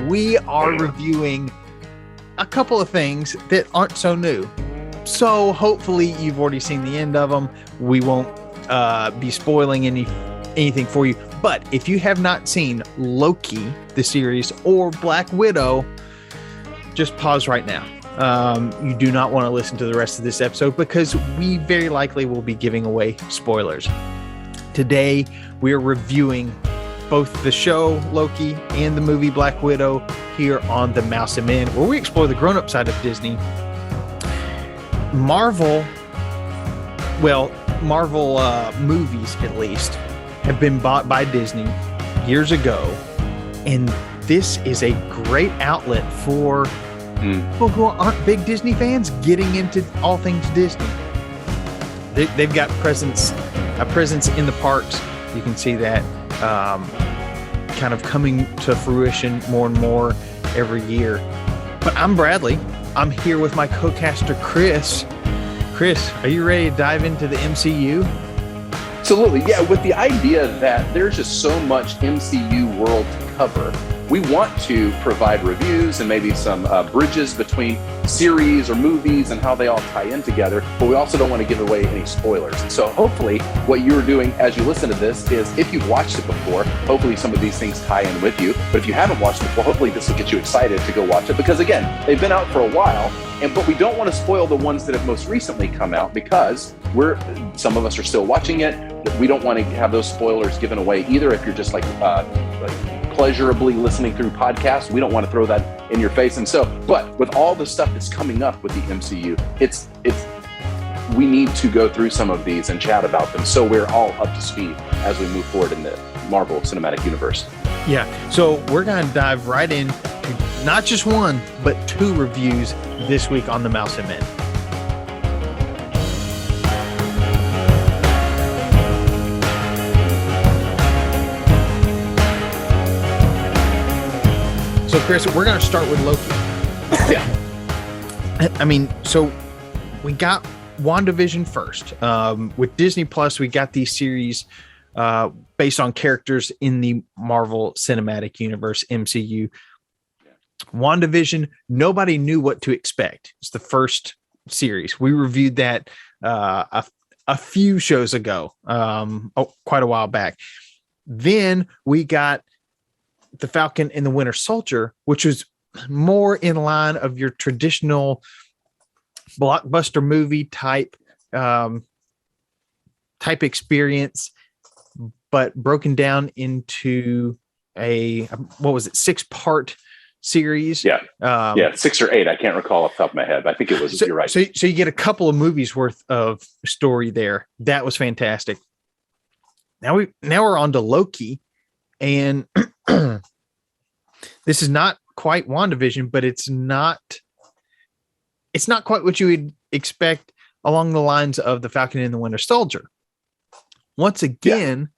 we are reviewing a couple of things that aren't so new. So hopefully you've already seen the end of them. We won't be spoiling anything for you. But if you have not seen Loki, the series, or Black Widow, just pause right now. You do not want to listen to the rest of this episode because we very likely will be giving away spoilers. Today, we're reviewing both the show Loki and the movie Black Widow here on the Mouse and Men, where we explore the grown-up side of Disney. Marvel movies, at least, have been bought by Disney years ago, and this is a great outlet for people who aren't big Disney fans getting into all things Disney. They've got a presence in the parks. You can see that kind of coming to fruition more and more every year. But I'm Bradley. I'm here with my co-caster, Chris. Chris, are you ready to dive into the MCU? Absolutely. Yeah, with the idea that there's just so much MCU world to cover, we want to provide reviews and maybe some bridges between series or movies and how they all tie in together, but we also don't want to give away any spoilers. And so hopefully what you're doing as you listen to this is, if you've watched it before, hopefully some of these things tie in with you. But if you haven't watched it before, hopefully this will get you excited to go watch it, because again, they've been out for a while, but we don't want to spoil the ones that have most recently come out because some of us are still watching it. We don't want to have those spoilers given away either. If you're just like pleasurably listening through podcasts, we don't want to throw that in your face. And so, but with all the stuff that's coming up with the MCU, we need to go through some of these and chat about them so we're all up to speed as we move forward in the Marvel Cinematic Universe. Yeah, so we're going to dive right in to not just one, but two reviews this week on the Mouse and Men. So, Chris, we're going to start with Loki. Yeah. I mean, so we got WandaVision first. With Disney Plus, we got these series based on characters in the Marvel Cinematic Universe, MCU. WandaVision, nobody knew what to expect. It's the first series. We reviewed that a few shows ago, quite a while back. Then we got The Falcon and the Winter Soldier, which was more in line of your traditional blockbuster movie type experience, but broken down into a 6-part series. Yeah, 6 or 8. I can't recall off the top of my head, but I think it was. You're right. So you get a couple of movies worth of story there. That was fantastic. Now we're on to Loki, and this is not quite WandaVision, but it's not quite what you would expect along the lines of The Falcon and the Winter Soldier. Once again,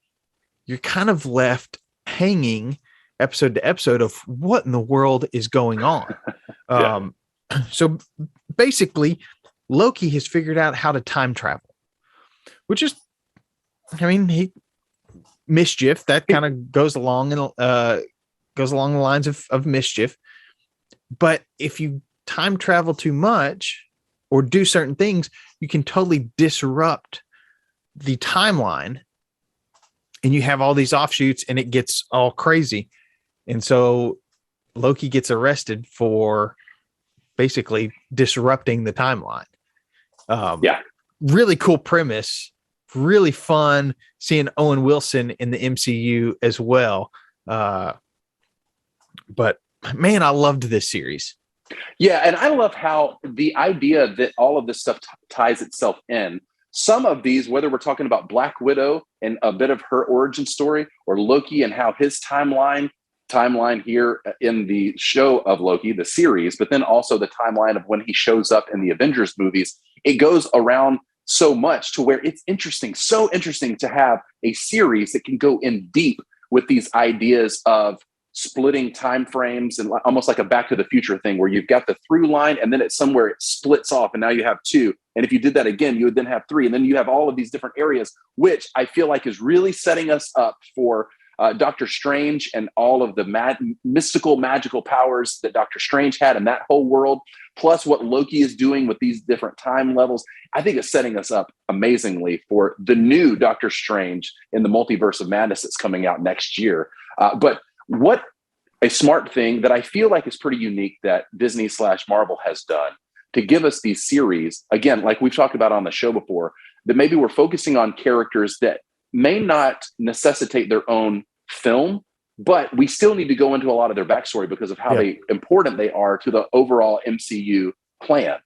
you're kind of left hanging episode to episode of what in the world is going on. So basically, Loki has figured out how to time travel, which is, mischief that kind of goes along the lines of mischief. But if you time travel too much or do certain things, you can totally disrupt the timeline, and you have all these offshoots and it gets all crazy. And so Loki gets arrested for basically disrupting the timeline. Really cool premise. Really fun seeing Owen Wilson in the MCU as well. But man, I loved this series. Yeah, and I love how the idea that all of this stuff ties itself in. Some of these, whether we're talking about Black Widow and a bit of her origin story, or Loki and how his timeline here in the show of Loki, the series, but then also the timeline of when he shows up in the Avengers movies, it goes around so much to where it's so interesting to have a series that can go in deep with these ideas of splitting time frames and almost like a Back to the Future thing where you've got the through line and then it's somewhere it splits off and now you have two. And if you did that again, you would then have three. And then you have all of these different areas, which I feel like is really setting us up for Doctor Strange and all of the mystical, magical powers that Doctor Strange had in that whole world, plus what Loki is doing with these different time levels, I think is setting us up amazingly for the new Doctor Strange in the Multiverse of Madness that's coming out next year. But what a smart thing that I feel like is pretty unique that Disney/Marvel has done to give us these series, again, like we've talked about on the show before, that maybe we're focusing on characters that may not necessitate their own film, but we still need to go into a lot of their backstory because of how important they are to the overall MCU plan.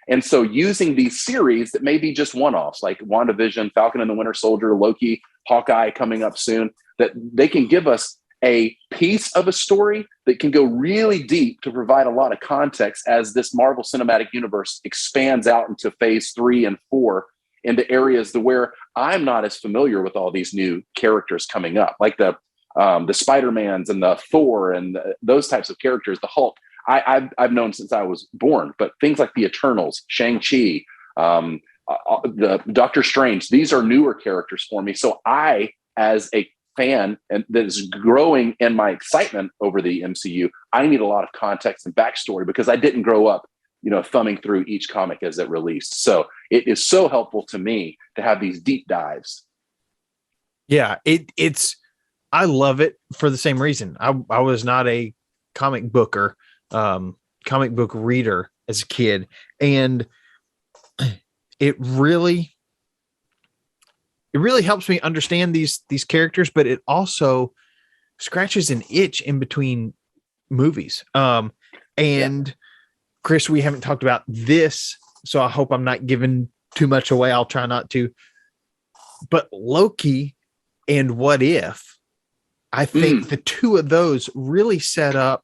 And so using these series that may be just one-offs, like WandaVision, Falcon and the Winter Soldier, Loki, Hawkeye coming up soon, that they can give us a piece of a story that can go really deep to provide a lot of context as this Marvel Cinematic Universe expands out into phase 3 and 4 into areas where I'm not as familiar with all these new characters coming up, like the Spider-Mans and the Thor and those types of characters, the Hulk. I've known since I was born, but things like the Eternals, Shang-Chi, the Doctor Strange, these are newer characters for me. So I, as a fan and that is growing in my excitement over the MCU, I need a lot of context and backstory because I didn't grow up, thumbing through each comic as it released. So it is so helpful to me to have these deep dives. Yeah, I love it for the same reason. I was not a comic book reader as a kid, and it really helps me understand these characters, but it also scratches an itch in between movies. Chris, we haven't talked about this, so I hope I'm not giving too much away. I'll try not to. But Loki and What If, I think the two of those really set up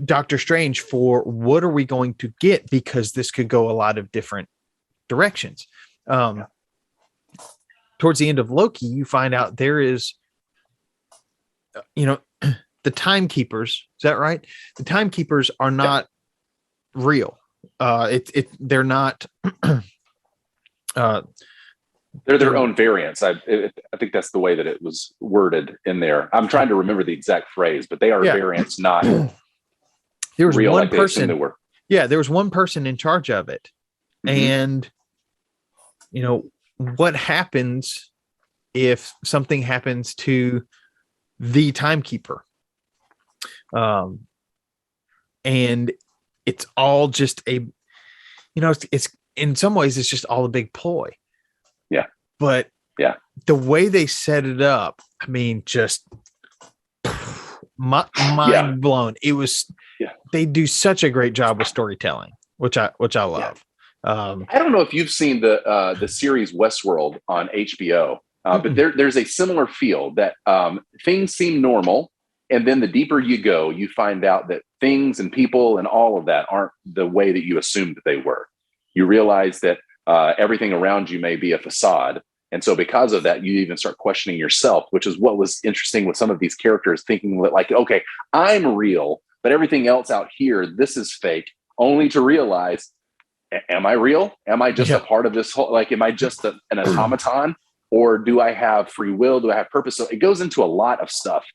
Doctor Strange for what are we going to get, because this could go a lot of different directions. Towards the end of Loki, you find out there is, the timekeepers. Is that right? The timekeepers are not real. They're not. They're their own variants. I think that's the way that it was worded in there. I'm trying to remember the exact phrase, but they are variants, not there was real. One like person. They were. Yeah, there was one person in charge of it, and what happens if something happens to the timekeeper? And it's all just it's in some ways it's just all a big ploy. Yeah. But the way they set it up, I mean, just mind blown. It was, they do such a great job with storytelling, which I love. I don't know if you've seen the series Westworld on HBO, but there's a similar feel that things seem normal. And then the deeper you go, you find out that things and people and all of that aren't the way that you assumed that they were. You realize that everything around you may be a facade. And so because of that, you even start questioning yourself, which is what was interesting with some of these characters, thinking that like, okay, I'm real, but everything else out here, this is fake, only to realize, am I real? Am I just a part of this whole, am I just an automaton, or do I have free will? Do I have purpose? So it goes into a lot of stuff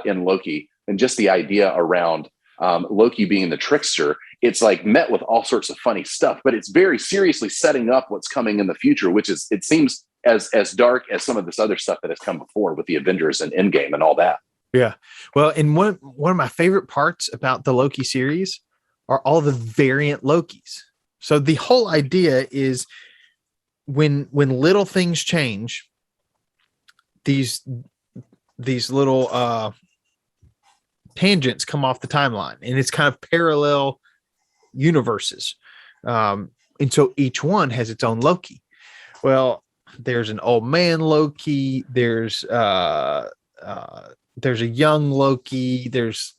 in Loki, and just the idea around Loki being the trickster. It's met with all sorts of funny stuff, but it's very seriously setting up what's coming in the future, which is, it seems as dark as some of this other stuff that has come before with the Avengers and Endgame and all that. Yeah. Well, and one of my favorite parts about the Loki series are all the variant Lokis. So the whole idea is when little things change, these little tangents come off the timeline, and it's kind of parallel universes. And so each one has its own Loki. Well, there's an old man Loki. There's a young Loki. There's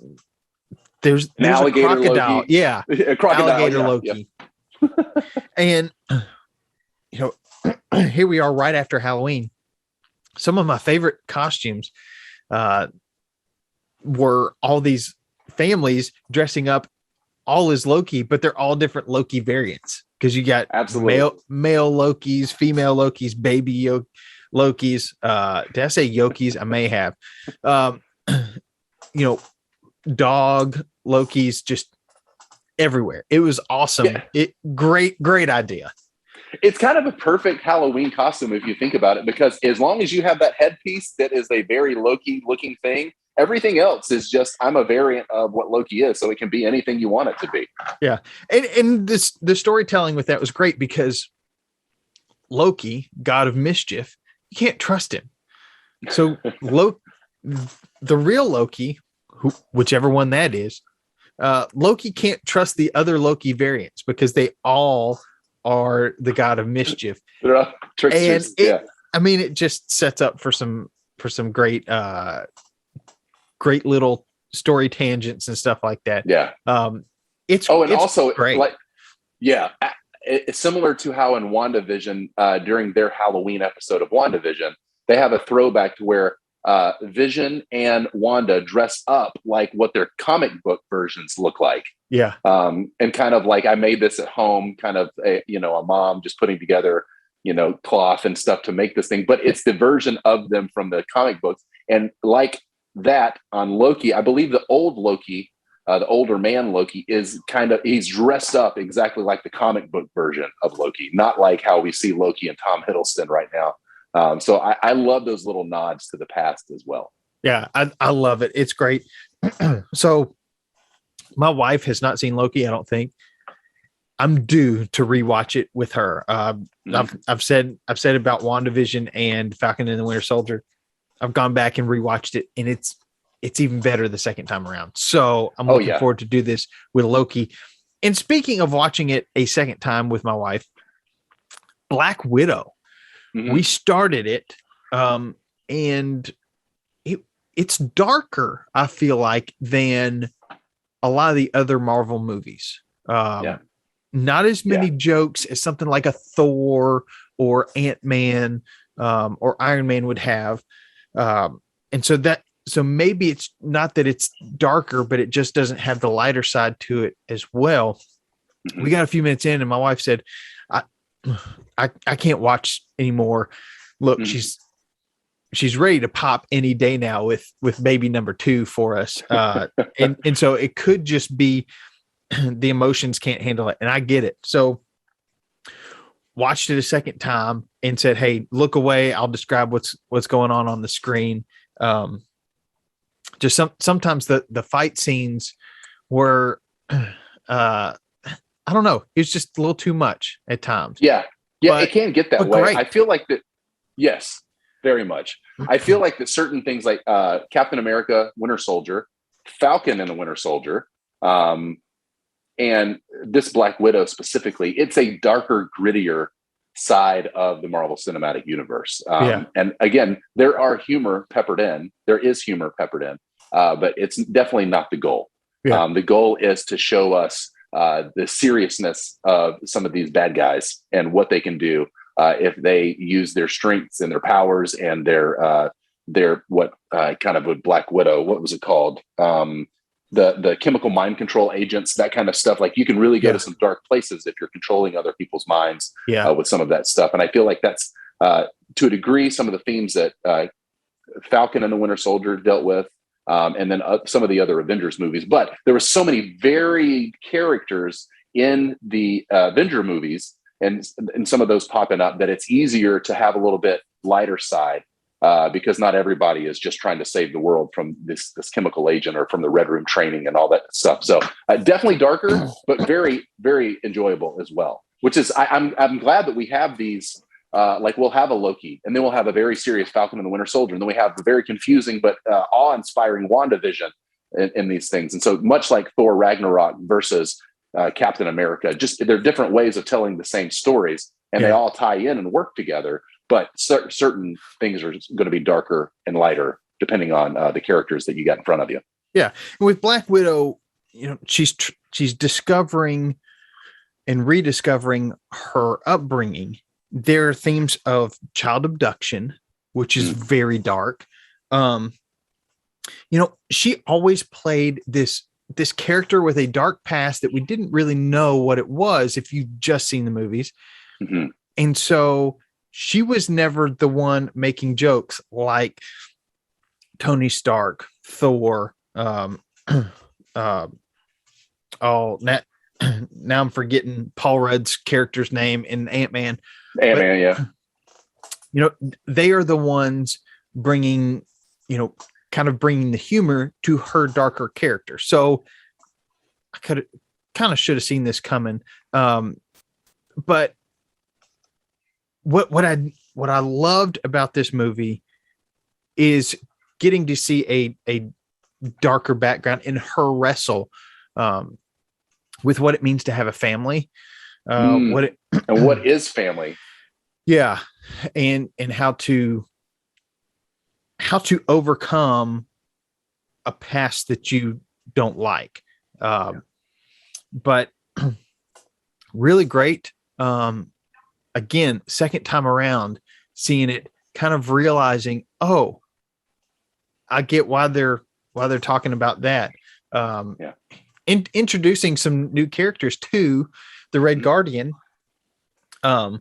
an alligator a crocodile. Loki. Yeah. A crocodile, alligator Loki. Yeah. And, here we are right after Halloween. Some of my favorite costumes were all these families dressing up all as Loki, but they're all different Loki variants, because you got male Lokis, female Lokis, baby Lokis. Did I say Yokis? I may have. Dog Lokis just everywhere. It was awesome. Yeah. Great idea. It's kind of a perfect Halloween costume if you think about it, because as long as you have that headpiece that is a very Loki looking thing, everything else is just, I'm a variant of what Loki is. So it can be anything you want it to be. Yeah. And the storytelling with that was great because Loki, god of mischief, you can't trust him. So the real Loki, whichever one that is, Loki can't trust the other Loki variants because they all are the god of mischief. They're all tricksters. And it just sets up for some great little story tangents and stuff like that. Yeah. It's also great. It's similar to how in WandaVision, during their Halloween episode of WandaVision, they have a throwback to where Vision and Wanda dress up like what their comic book versions look like. Yeah. And kind of like, I made this at home, kind of a mom just putting together, cloth and stuff to make this thing, but it's the version of them from the comic books. And like that on Loki, I believe the old Loki, the older man Loki is he's dressed up exactly like the comic book version of Loki, not like how we see Loki and Tom Hiddleston right now. So I love those little nods to the past as well. Yeah, I love it. It's great. So my wife has not seen Loki, I don't think. I'm due to rewatch it with her. I've said about WandaVision and Falcon and the Winter Soldier. I've gone back and rewatched it, and it's even better the second time around. So I'm looking forward to do this with Loki. And speaking of watching it a second time with my wife, Black Widow. Mm-hmm. We started it, and it's darker, I feel like, than a lot of the other Marvel movies. Not as many jokes as something like a Thor or Ant-Man or Iron Man would have. And so maybe it's not that it's darker, but it just doesn't have the lighter side to it as well. Mm-hmm. We got a few minutes in and my wife said, I can't watch anymore. Look, mm-hmm. she's ready to pop any day now with baby number 2 for us. And so it could just be the emotions can't handle it. And I get it. So watched it a second time and said, hey, look away. I'll describe what's going on the screen. Just sometimes the fight scenes were, I don't know. It's just a little too much at times. Yeah. But it can get that way. Great. I feel like that. Yes, very much. I feel like that certain things like Captain America, Winter Soldier, Falcon and the Winter Soldier, and this Black Widow specifically, it's a darker, grittier side of the Marvel Cinematic Universe. And again, there is humor peppered in, but it's definitely not the goal. Yeah. The goal is to show us the seriousness of some of these bad guys and what they can do if they use their strengths and their powers and their what kind of with Black Widow, what was it called? The chemical mind control agents, that kind of stuff. Like you can really go to some dark places if you're controlling other people's minds with some of that stuff. And I feel like that's to a degree some of the themes that Falcon and the Winter Soldier dealt with. And then some of the other Avengers movies, but there were so many varied characters in the Avenger movies and some of those popping up that it's easier to have a little bit lighter side because not everybody is just trying to save the world from this chemical agent or from the Red Room training and all that stuff. So definitely darker, but very, very enjoyable as well, which is, I'm glad that we have these. Like we'll have a Loki, and then we'll have a very serious Falcon and the Winter Soldier, and then we have the very confusing but awe-inspiring WandaVision in these things. And so much like Thor Ragnarok versus Captain America, just they're different ways of telling the same stories, and they all tie in and work together. But certain things are going to be darker and lighter depending on the characters that you got in front of you. Yeah, and with Black Widow, she's discovering and rediscovering her upbringing. There are themes of child abduction, which is very dark. She always played this character with a dark past that we didn't really know what it was if you've just seen the movies. Mm-hmm. And so she was never the one making jokes like Tony Stark, Thor. Oh, now, now I'm forgetting Paul Rudd's character's name in Ant-Man. Ant-Man, yeah. They are the ones bringing, kind of bringing the humor to her darker character. So I should have seen this coming. But what I loved about this movie is getting to see a darker background in her wrestle with what it means to have a family. And what is family? Yeah. And how to overcome a past that you don't like. But really great. Again, second time around, seeing it, kind of realizing, oh, I get why they're talking about that. Introducing some new characters to the Red Guardian. I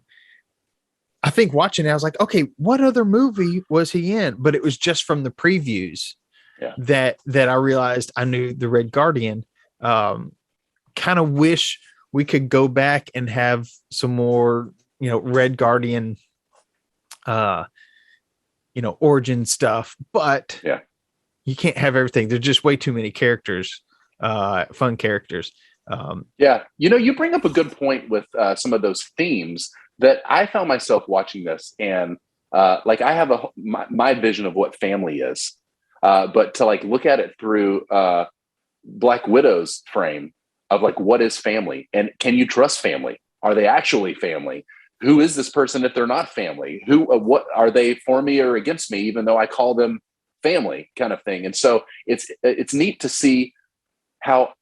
think watching it, I was like, okay, what other movie was he in? But it was just from the previews that I realized I knew the Red Guardian. Kind of wish we could go back and have some more, Red Guardian, origin stuff, but you can't have everything. There's just way too many characters, fun characters. You bring up a good point with some of those themes that I found myself watching this, and I have my vision of what family is, but to look at it through Black Widow's frame of what is family, and can you trust family? Are they actually family? Who is this person if they're not family? What are they for me or against me, even though I call them family, kind of thing? And so it's neat to see how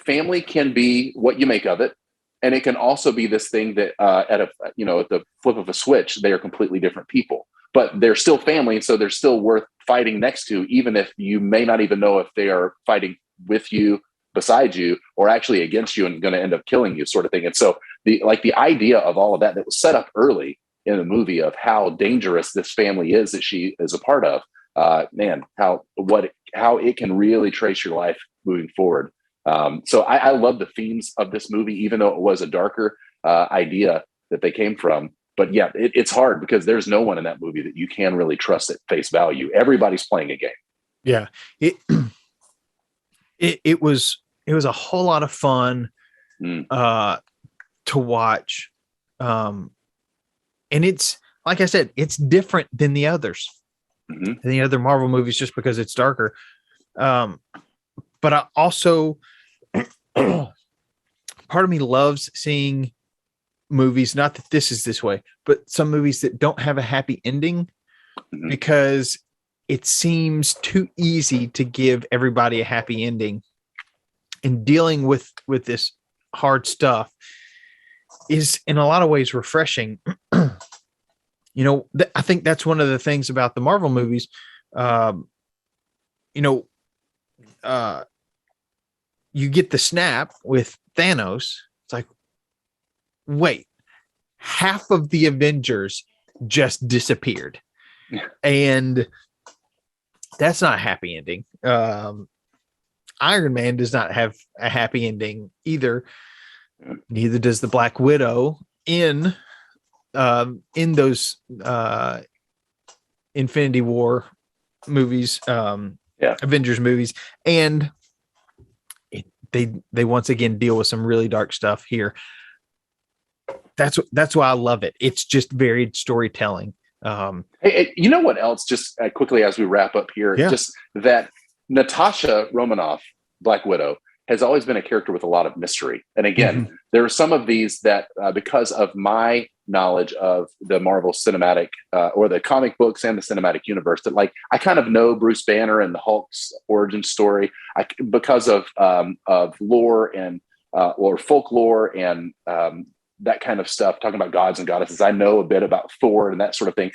family can be what you make of it. And it can also be this thing that at the flip of a switch, they are completely different people, but they're still family. And so they're still worth fighting next to, even if you may not even know if they are fighting with you, beside you, or actually against you and going to end up killing you, sort of thing. And so the idea of all of that was set up early in the movie of how dangerous this family is that she is a part of, how it can really trace your life moving forward. So I love the themes of this movie, even though it was a darker idea that they came from. But yeah, it's hard because there's no one in that movie that you can really trust at face value. Everybody's playing a game. Yeah, it was a whole lot of fun to watch, and it's like I said, it's different than the others, than the other Marvel movies, just because it's darker. But I also, part of me loves seeing movies, not that this is this way, but some movies that don't have a happy ending, because it seems too easy to give everybody a happy ending. And dealing with this hard stuff is in a lot of ways refreshing. I think that's one of the things about the Marvel movies. You get the snap with Thanos. It's like, wait, half of the Avengers just disappeared. And that's not a happy ending. Iron Man does not have a happy ending either. Neither does the Black Widow in those Infinity War movies, Avengers movies, and they once again deal with some really dark stuff here. That's why I love it. It's just varied storytelling. Hey, you know what else? Just quickly as we wrap up here, just that Natasha Romanoff, Black Widow, has always been a character with a lot of mystery. And again, there are some of these that because of my knowledge of the Marvel cinematic or the comic books and the cinematic universe, that I kind of know Bruce Banner and the Hulk's origin story because of lore and or folklore and that kind of stuff, talking about gods and goddesses. I know a bit about Thor and that sort of thing.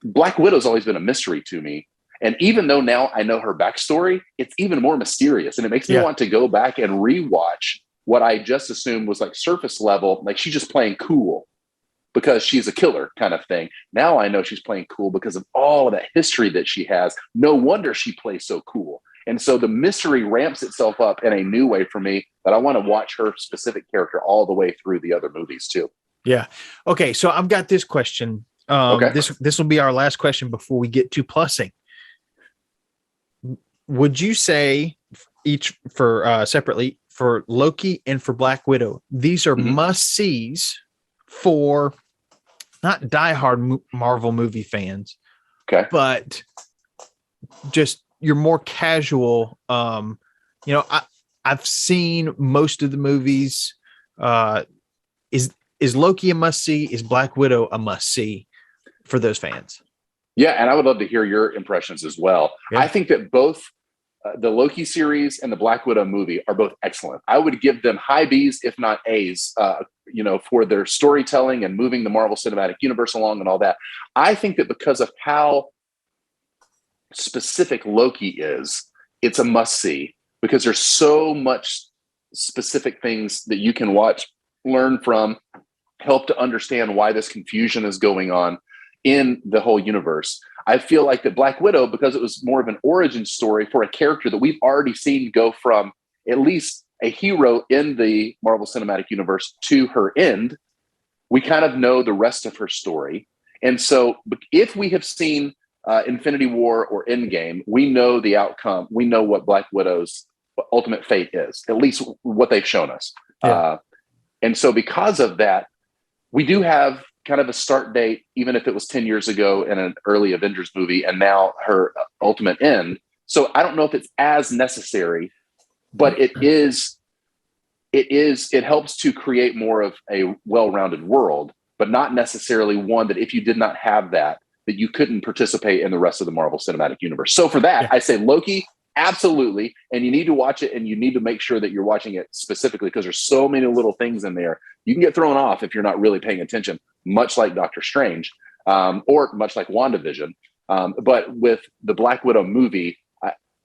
Black Widow's always been a mystery to me. And even though now I know her backstory, it's even more mysterious. And it makes me want to go back and rewatch what I just assumed was surface level. She's just playing cool. because she's a killer kind of thing. Now I know she's playing cool because of all of that history that she has. No wonder she plays so cool. And so the mystery ramps itself up in a new way for me that I want to watch her specific character all the way through the other movies too. Yeah. Okay. So I've got this question. Okay. This will be our last question before we get to plussing. Would you say each for separately for Loki and for Black Widow, these are must-sees for not diehard Marvel movie fans, okay, but just your more casual, I've seen most of the movies. Is Loki a must-see? Is Black Widow a must-see for those fans? Yeah, and I would love to hear your impressions as well. Yeah. I think that both the Loki series and the Black Widow movie are both excellent. I would give them high Bs, if not As, for their storytelling and moving the Marvel Cinematic Universe along and all that. I think that because of how specific Loki is, it's a must-see because there's so much specific things that you can watch, learn from, help to understand why this confusion is going on in the whole universe. I feel like that Black Widow, because it was more of an origin story for a character that we've already seen go from at least a hero in the Marvel Cinematic Universe to her end, we kind of know the rest of her story. And so if we have seen Infinity War or Endgame, we know the outcome. We know what Black Widow's ultimate fate is, at least what they've shown us. Yeah. And so because of that, we do have kind of a start date, even if it was 10 years ago in an early Avengers movie, and now her ultimate end. So I don't know if it's as necessary, but it helps to create more of a well-rounded world, but not necessarily one that if you did not have that you couldn't participate in the rest of the Marvel Cinematic Universe. So for that, I say Loki, absolutely. And you need to watch it, and you need to make sure that you're watching it specifically because there's so many little things in there. You can get thrown off if you're not really paying attention, much like Doctor Strange, or much like WandaVision. But with the Black Widow movie,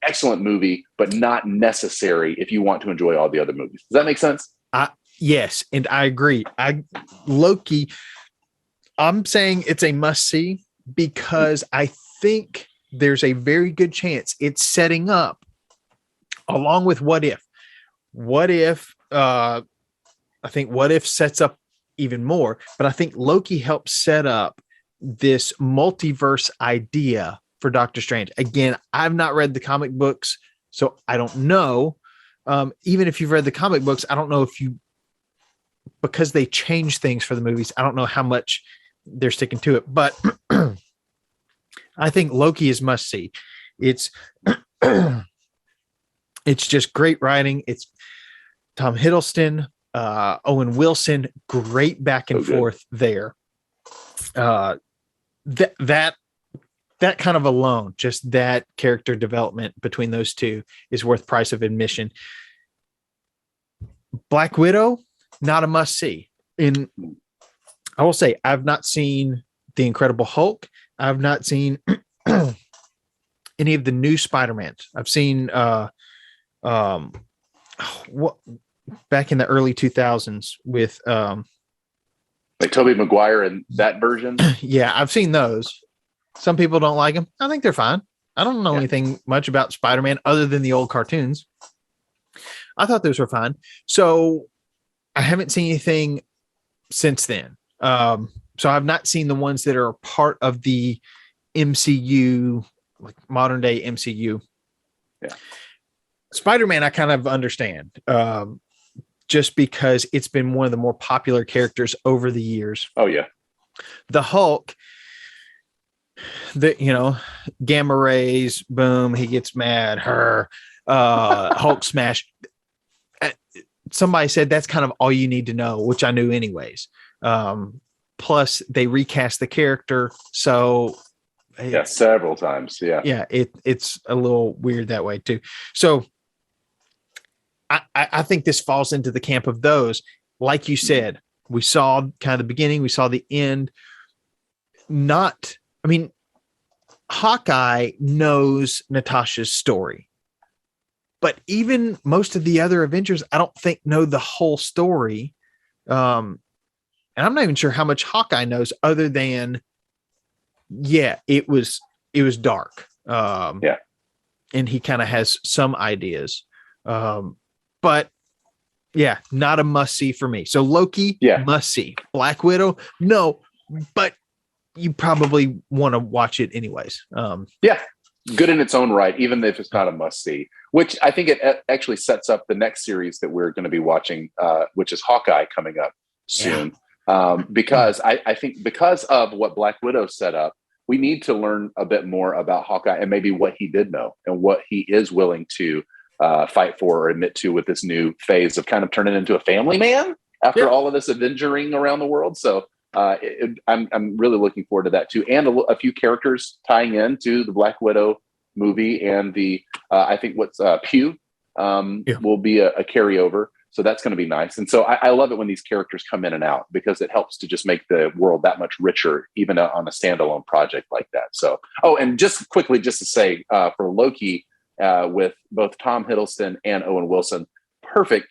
excellent movie, but not necessary if you want to enjoy all the other movies. Does that make sense? Yes, and I agree. Loki, I'm saying it's a must-see because I think there's a very good chance it's setting up along with What If. I think What If sets up even more, but I think Loki helps set up this multiverse idea for Doctor Strange. Again, I've not read the comic books, so I don't know. Even if you've read the comic books, I don't know if because they change things for the movies, I don't know how much they're sticking to it, but I think Loki is must see. It's just great writing. It's Tom Hiddleston, Owen Wilson, great back and forth there. That kind of alone, just that character development between those two is worth price of admission. Black Widow, not a must see. I will say I've not seen The Incredible Hulk. I've not seen any of the new Spider-Mans. I've seen what back in the early 2000s with like Tobey Maguire and that version. Yeah, I've seen those. Some people don't like them. I think they're fine. I don't know anything much about Spider-Man other than the old cartoons. I thought those were fine. So I haven't seen anything since then. So I've not seen the ones that are part of the MCU, like modern day MCU. Yeah. Spider-Man, I kind of understand, just because it's been one of the more popular characters over the years. Oh yeah. The Hulk, gamma rays, boom, he gets mad, Hulk smash. Somebody said that's kind of all you need to know, which I knew anyways. Plus they recast the character. So several times. Yeah. It's a little weird that way too. So I think this falls into the camp of those. Like you said, we saw kind of the beginning, we saw the end. Hawkeye knows Natasha's story, but even most of the other Avengers, I don't think know the whole story. And I'm not even sure how much Hawkeye knows other than, it was dark. And he kind of has some ideas. But yeah, not a must see for me. So Loki, must see. Black Widow, no, but you probably want to watch it anyways. Good in its own right, even if it's not a must see, which I think it actually sets up the next series that we're going to be watching, which is Hawkeye coming up soon. Because I think because of what Black Widow set up, we need to learn a bit more about Hawkeye and maybe what he did know and what he is willing to fight for or admit to with this new phase of kind of turning into a family man after all of this Avengering around the world. So I'm really looking forward to that too. And a few characters tying into the Black Widow movie and the, I think Pew will be a carryover. So that's going to be nice. And so I love it when these characters come in and out because it helps to just make the world that much richer, even on a standalone project like that. So, and just quickly, just to say for Loki, with both Tom Hiddleston and Owen Wilson, perfect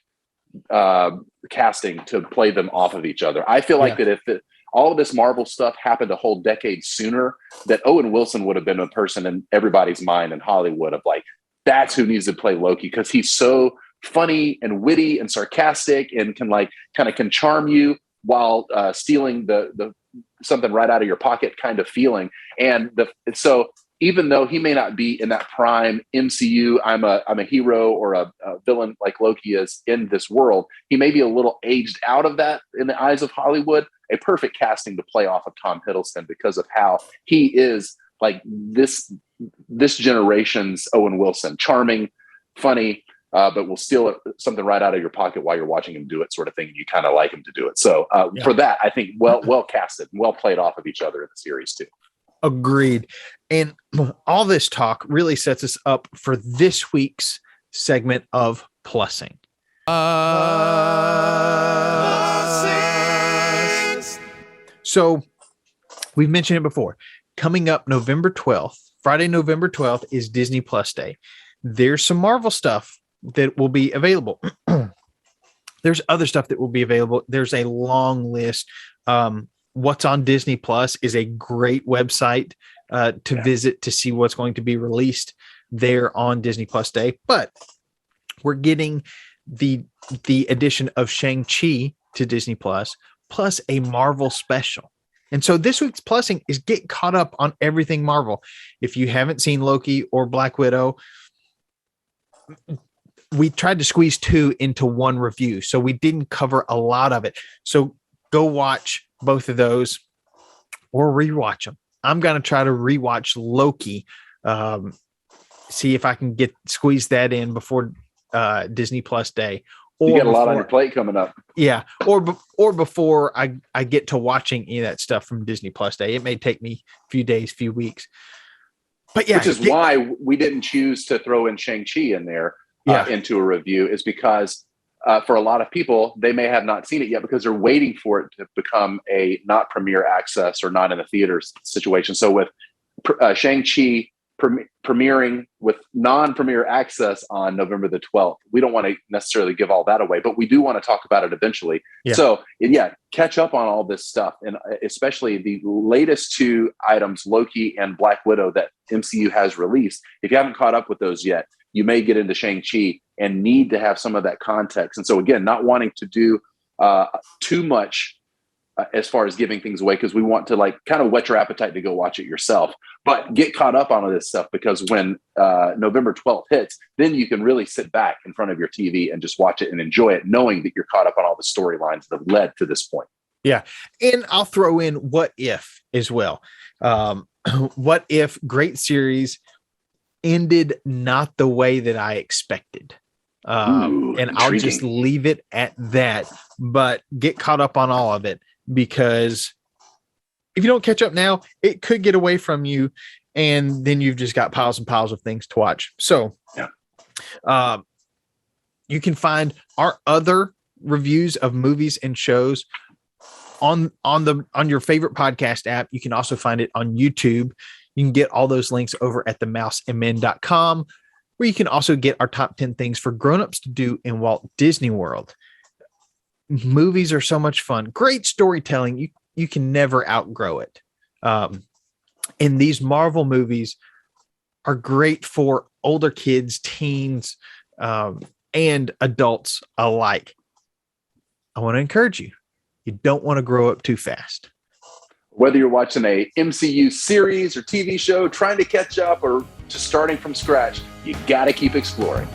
casting to play them off of each other. I feel like that if all of this Marvel stuff happened a whole decade sooner, that Owen Wilson would have been a person in everybody's mind in Hollywood of like, that's who needs to play Loki because he's so funny and witty and sarcastic and can charm you while stealing the something right out of your pocket kind of feeling. And so even though he may not be in that prime MCU, I'm a hero or a villain like Loki is in this world, he may be a little aged out of that in the eyes of Hollywood. A perfect casting to play off of Tom Hiddleston because of how he is like this generation's Owen Wilson, charming, funny, but will steal something right out of your pocket while you're watching him do it, sort of thing. You kind of like him to do it. So for that, I think well casted, well played off of each other in the series too. Agreed. And all this talk really sets us up for this week's segment of plussing. So we've mentioned it before. Coming up November 12th, Friday, November 12th is Disney Plus Day. There's some Marvel stuff that will be available. There's other stuff that will be available. There's a long list. What's on Disney Plus is a great website to visit to see what's going to be released there on Disney Plus Day. But we're getting the addition of Shang-Chi to Disney Plus a Marvel special. And so this week's plussing is get caught up on everything Marvel. If you haven't seen Loki or Black Widow, we tried to squeeze two into one review, so we didn't cover a lot of it. So go watch both of those or rewatch them. I'm going to try to rewatch Loki, see if I can squeeze that in before Disney Plus Day. Or you got a lot on your plate coming up. Yeah. Or before I get to watching any of that stuff from Disney Plus Day. It may take me a few days, few weeks. But yeah. Which is why we didn't choose to throw in Shang-Chi in there into a review, is because for a lot of people, they may have not seen it yet because they're waiting for it to become a not premiere access or not in the theaters situation. So with Shang-Chi premiering with non-premiere access on November the 12th, we don't want to necessarily give all that away, but we do want to talk about it eventually. Yeah. So catch up on all this stuff, and especially the latest two items, Loki and Black Widow, that MCU has released. If you haven't caught up with those yet, you may get into Shang-Chi and need to have some of that context. And so again, not wanting to do too much as far as giving things away, because we want to kind of whet your appetite to go watch it yourself, but get caught up on this stuff, because when November 12th hits, then you can really sit back in front of your TV and just watch it and enjoy it, knowing that you're caught up on all the storylines that have led to this point. Yeah. And I'll throw in What If as well. What if great series ended not the way that I expected? And I'll just leave it at that, but get caught up on all of it, because if you don't catch up now, it could get away from you, and then you've just got piles and piles of things to watch. So you can find our other reviews of movies and shows on your favorite podcast app. You can also find it on YouTube. You can get all those links over at themouseandmen.com, where you can also get our top 10 things for grown-ups to do in Walt Disney World. movies are so much fun. Great storytelling. You can never outgrow it. And these Marvel movies are great for older kids, teens, and adults alike. I want to encourage you. You don't want to grow up too fast. Whether you're watching a MCU series or TV show, trying to catch up, or just starting from scratch, you got to keep exploring.